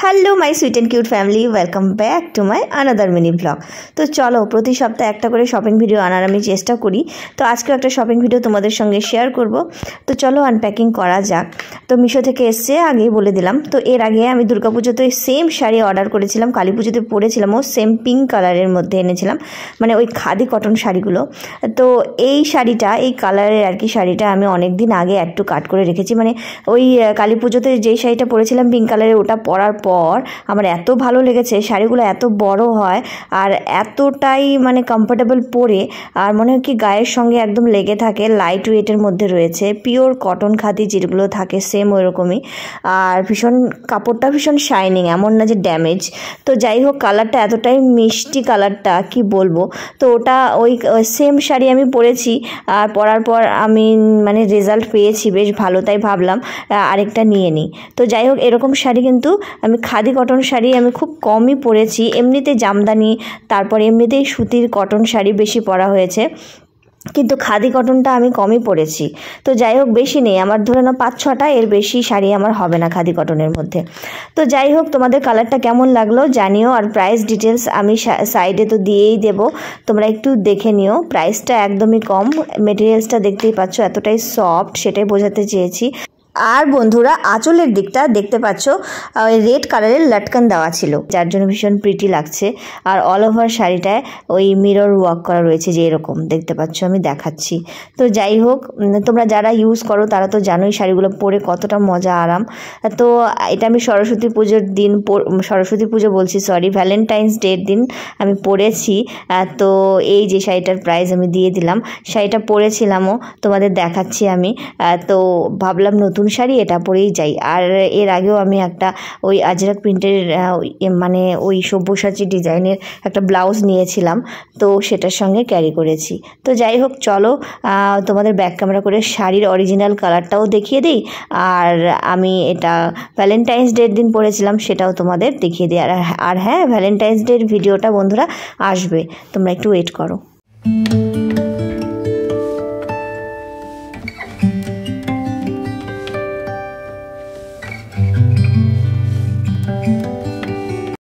Hello my sweet and cute family, welcome back to my another mini blog. তো চলো, প্রতি সপ্তাহে একটা করে শপিং ভিডিও আনার আমি চেষ্টা করি। তো আজকেও একটা শপিং ভিডিও তোমাদের সঙ্গে শেয়ার করব। তো চলো আনপ্যাকিং করা যাক। তো মিশো থেকে এসছে, আগেই বলে দিলাম। তো এর আগে আমি দুর্গাপুজোতে সেম শাড়ি অর্ডার করেছিলাম, কালী পুজোতে পরেছিলাম, ও সেম পিঙ্ক কালারের মধ্যে এনেছিলাম, মানে ওই খাদি কটন শাড়িগুলো। তো এই শাড়িটা, এই কালারের আর কি শাড়িটা আমি অনেক দিন আগে একটু কাট করে রেখেছি, মানে ওই কালী পুজোতে যেই শাড়িটা পরেছিলাম পিঙ্ক কালারের, ওটা পরার পর আমার এত ভালো লেগেছে। শাড়িগুলো এত বড় হয় আর এতটাই মানে কমফোর্টেবল পরে, আর মনে হয় কি গায়ের সঙ্গে একদম লেগে থাকে। লাইট ওয়েটের মধ্যে রয়েছে, পিওর কটন খাদি যেগুলো থাকে সেম ওইরকমই। আর ভীষণ কাপড়টা ভীষণ শাইনিং, এমন না যে ড্যামেজ। তো যাই হোক, কালারটা এতটাই মিষ্টি, কালারটা কি বলবো। তো ওটা ওই সেম শাড়ি আমি পরেছি, আর পরার পর আমি মানে রেজাল্ট পেয়েছি বেশ ভালো, তাই ভাবলাম আরেকটা নিয়ে নিই। তো যাই হোক, এরকম শাড়ি কিন্তু আমি খাদি কটন শাড়ি আমি খুব কমই পরেছি। এমনিতে জামদানি, তারপর এমনিতেই সুতির কটন শাড়ি বেশি পরা হয়েছে, কিন্তু খাদি কটনটা আমি কমই পরেছি। তো যাই হোক, বেশি নেই আমার, ধরে নাও 5-6টা, এর বেশি শাড়ি আমার হবে না খাদি কটনের মধ্যে। তো যাই হোক, তোমাদের কালারটা কেমন লাগলো জানিও। আর প্রাইস ডিটেলস আমি সাইডে তো দিয়েই দেবো, তোমরা একটু দেখে নিও। প্রাইসটা একদমই কম, মেটেরিয়ালসটা দেখতেই পাচ্ছ এতটাই সফট, সেটাই বোঝাতে চেয়েছি। আর বন্ধুরা, আঁচলের দিকটা দেখতে পাচ্ছ রেড কালারের লটকন দেওয়া ছিল, যার জন্য ভীষণ প্রিটি লাগছে। আর অল ওভার শাড়িটায় ওই মিরর ওয়ার্ক করা রয়েছে, যে এরকম দেখতে পাচ্ছ, আমি দেখাচ্ছি। তো যাই হোক, তোমরা যারা ইউজ করো তারা তো জানোই শাড়িগুলো পরে কতটা মজা আরাম। তো এটা আমি সরস্বতী পুজোর দিন, সরস্বতী পুজো বলছি সরি, ভ্যালেন্টাইন্স ডের দিন আমি পরেছি। তো এই যে শাড়িটার প্রাইস আমি দিয়ে দিলাম, শাড়িটা পরেছিলামও, তোমাদের দেখাচ্ছি আমি। তো ভাবলাম নতুন শাড়ি এটা পরেই যাই। আর এর আগেও আমি একটা ওই আজরাক প্রিন্টের মানে ওই সব্যসাচী ডিজাইনের একটা ব্লাউজ নিয়েছিলাম, তো সেটার সঙ্গে ক্যারি করেছি। তো যাই হোক, চলো তোমাদের ব্যাক ক্যামেরা করে শাড়ির অরিজিনাল কালারটাও দেখিয়ে দিই। আর আমি এটা ভ্যালেন্টাইন্স ডের দিন পরেছিলাম, সেটাও তোমাদের দেখিয়ে দিই। আর হ্যাঁ, ভ্যালেন্টাইন্স ডের ভিডিওটা বন্ধুরা আসবে, তোমরা একটু ওয়েট করো।